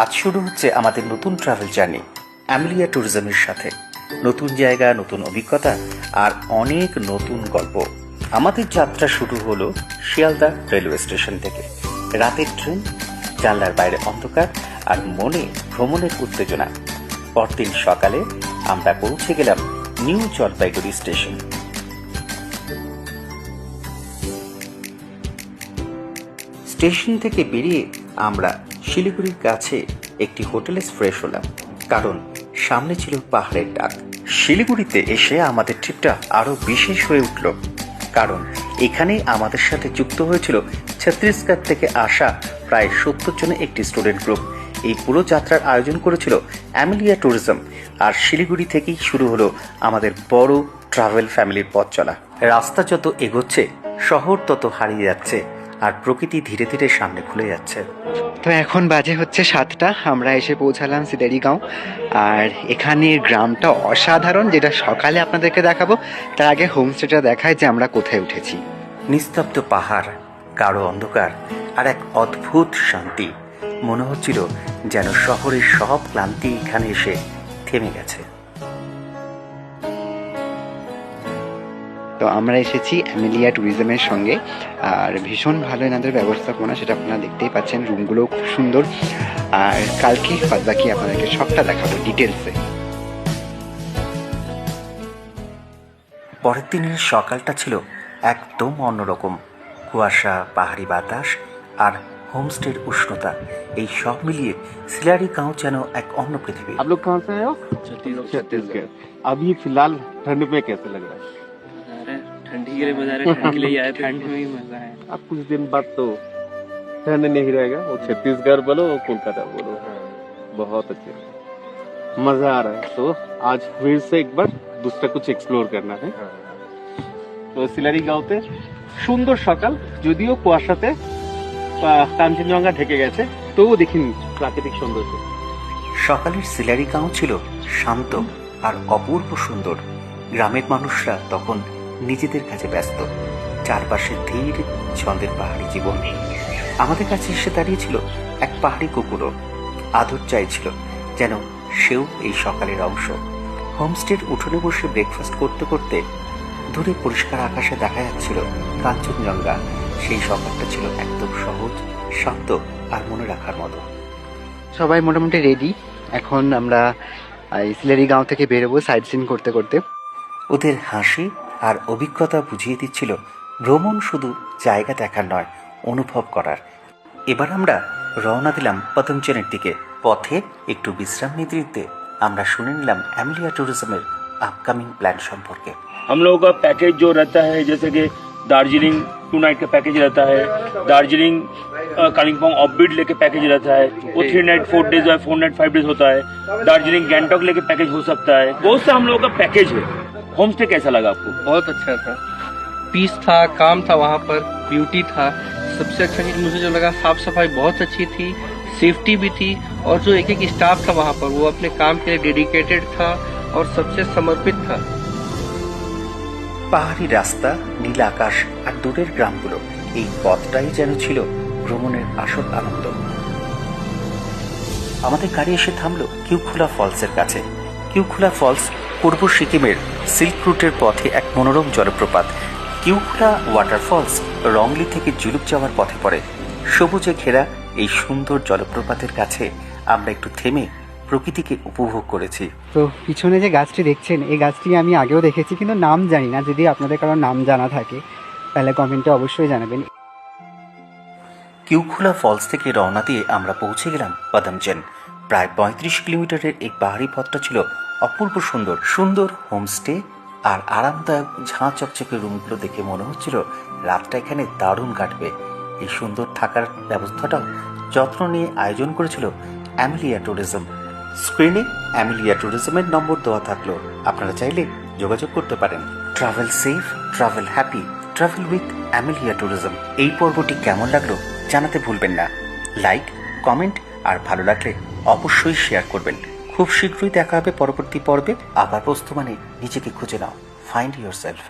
আজ শুরু হচ্ছে আমাদের নতুন ট্রাভেল জার্নি অ্যামেলিয়া ট্যুরিজমের সাথে। নতুন জায়গা, নতুন অভিজ্ঞতা আর অনেক নতুন গল্প। আমাদের যাত্রা শুরু হলো শিয়ালদা রেলওয়ে স্টেশন থেকে। রাতের ট্রেন, জানলার বাইরে অন্ধকার আর মনে ভ্রমণের উত্তেজনা। পরদিন সকালে আমরা পৌঁছে গেলাম নিউ জলপাইগুড়ি স্টেশন। স্টেশন থেকে বেরিয়ে আমরা শিলিগুড়ির কাছে একটি হোটেলে ফ্রেশ হলাম, কারণ সামনে ছিল পাহাড়ের ডাক। শিলিগুড়িতে এসে আমাদের ট্রিপটা আরো বিশেষ হয়ে উঠল, কারণ এখানেই আমাদের সাথে যুক্ত হয়েছিল ছত্তিশগড় থেকে আসা প্রায় 70 জনের একটি স্টুডেন্ট গ্রুপ। এই পুরো যাত্রার আয়োজন করেছিল অ্যামেলিয়া ট্যুরিজম। আর শিলিগুড়ি থেকেই শুরু হলো আমাদের বড় ট্রাভেল ফ্যামিলির পথ চলা। রাস্তা যত এগোচ্ছে শহর তত হারিয়ে যাচ্ছে, আর প্রকৃতি ধীরে ধীরে সামনে খুলে যাচ্ছে। তো এখন বাজে হচ্ছে 7টা, আমরা এসে পৌঁছালাম সিলেরিগাঁও। আর এখানের গ্রামটা অসাধারণ, যেটা সকালে আপনাদেরকে দেখাবো। তার আগে হোমস্টেটা দেখায় যে আমরা কোথায় উঠেছি। নিস্তব্ধ পাহাড়, গাঢ় অন্ধকার আর এক অদ্ভুত শান্তি। মনে হচ্ছিল যেন শহরের সব ক্লান্তি এখানে এসে থেমে গেছে। তো আমরা এসেছি অ্যামেলিয়া ট্যুরিজমের সঙ্গে, আর ভীষণ ভালো এনাদের ব্যবস্থাপনা, সেটা আপনারা দেখতেই পাচ্ছেন। রুমগুলোও খুব সুন্দর। আর কালকে বাদবাকি আপনাদেরকে সবটা দেখাবো ডিটেলসে। পরের দিনের সকালটা ছিল একদম অন্যরকম। কুয়াশা, পাহাড়ি বাতাস আর হোমস্টের উষ্ণতা, এই সব মিলিয়ে সিলারিগাঁও যেন এক অন্য পৃথিবী। आप लोग कहाँ से आए हो? छत्तीसगढ़। अभी फिलहाल ठंड में कैसे लग रहा है? ठंडी के लिए बजा रहे, ठंड के लिए आए, ठंड में ही मजा है। अब कुछ दिन बाद तो ठंड नहीं रहेगा, वो छत्तीसगढ़ बोलो कोलकाता बोलो, बहुत अच्छे मजा आ रहा है। तो आज फिर से एक बार दूसरा कुछ एक्सप्लोर करना है। তো সিলারিগাঁওতে সুন্দর সকাল, যদিও কুয়াশাতে কাঞ্চনজঙ্ঘা ঢেকে গেছে, তবুও দেখিন প্রাকৃতিক সৌন্দর্য। সকালের সিলারিগাঁও ছিল শান্ত আর অপূর্ব সুন্দর। গ্রামের মানুষরা তখন নিজেদের কাছে ব্যস্ত, চারপাশে ধীর ছন্দের পাহাড়ি জীবন। আমাদের কাছে এসে দাঁড়িয়েছিল এক পাহাড়ি কুকুরও, আদর চাইছিল যেন সেও এই সকালের অংশ। হোমস্টের উঠোনে বসে ব্রেকফাস্ট করতে করতে দূরে পরিষ্কার আকাশে দেখা যাচ্ছিল কাঞ্চনজঙ্ঘা। সেই সকালটা ছিল একদম সহজ, শান্ত আর মনে রাখার মতো। সবাই মোটামুটি রেডি। এখন আমরা সিলেরিগাঁও থেকে বেরোবো সাইট সিন করতে করতে। ওদের হাসি আর অভিজ্ঞতা বুঝিয়ে দিচ্ছিল ভ্রমণ শুধু জায়গা দেখার নয়, অনুভব করার। এবার আমরা রওনা দিলাম পতঞ্জনের দিকে। পথে একটু বিশ্রাম নিতে আমরা শুনে নিলাম অ্যামেলিয়া ট্যুরিজমের আপকামিং প্ল্যান সম্পর্কে। हम लोगों का पैकेज जो रहता है, जैसे कि दार्जिलिंग 2 नाइट का पैकेज रहता है, दार्जिलिंग कालिम्पोंग ऑफबीट लेके पैकेज रहता है, वो 3 नाइट 4 डेज या 4 नाइट 5 डेज होता है। दार्जिलिंग गैंगटॉक लेके पैकेज हो सकता है। बहुत सा हम लोगों का पैकेज है। होम स्टे कैसा लगा आपको? बहुत अच्छा था, पीस था, काम था वहाँ पर, ब्यूटी था। सबसे अच्छा चीज मुझे जो लगा, साफ सफाई बहुत अच्छी थी, सेफ्टी भी थी, और जो एक एक स्टाफ था वहाँ पर, वो अपने काम के लिए डेडिकेटेड था और सबसे समर्पित था। পাহাড়ি রাস্তা, নীল আকাশ আর দূরের গ্রামগুলো, এই পথটাই যেন ছিল ভ্রমণের আসল আনন্দ। আমাদের গাড়ি এসে থামলো কিউখোলা ফলসের কাছে। কিউখোলা ফলস পূর্ব সিকিমের সিল্ক রুটের পথে এক মনোরম জলপ্রপাত। কিউখোলা ওয়াটারফলস রংলি থেকে জুলুক যাওয়ার পথে পড়ে। সবুজে ঘেরা এই সুন্দর জলপ্রপাতের কাছে আমরা একটু থেমে প্রকৃতিকে উপভোগ করেছি। তো পিছনে যে গাছটি দেখছেন, এই গাছটি আমি আগেও দেখেছি, কিন্তু নাম জানি না। যদি আপনাদের কারো নাম জানা থাকে তাহলে কমেন্টে অবশ্যই জানাবেন। কিউখোলা ফলস থেকে রওনা দিয়ে আমরা পৌঁছে গেলাম পদমজেন। প্রায় 35 কিলোমিটারের এই পাহাড়ি পথটা ছিল অপূর্ব সুন্দর। সুন্দর হোমস্টে আর আরামদায়ক ঝাঁ চকচকে রুমগুলো দেখে মনে হচ্ছিল রাতটা এখানে দারুণ কাটবে। এই সুন্দর থাকার ব্যবস্থাটাও যত্ন নিয়ে আয়োজন করেছিল অ্যামেলিয়া ট্যুরিজম। স্ক্রিনে অ্যামেলিয়া ট্যুরিজমের নম্বর দেওয়া থাকলো, আপনারা চাইলে যোগাযোগ করতে পারেন। Travel safe, travel happy, travel with Amelia tourism. এই পর্বটি কেমন লাগলো জানাতে ভুলবেন না। লাইক, কমেন্ট আর ভালো লাগলে অবশ্যই শেয়ার করবেন। খুব শীঘ্রই দেখা হবে পরবর্তী পর্বে। আবার বস্তু মানে নিজেকে খুঁজে নাও, ফাইন্ড ইয়োরসেলফ।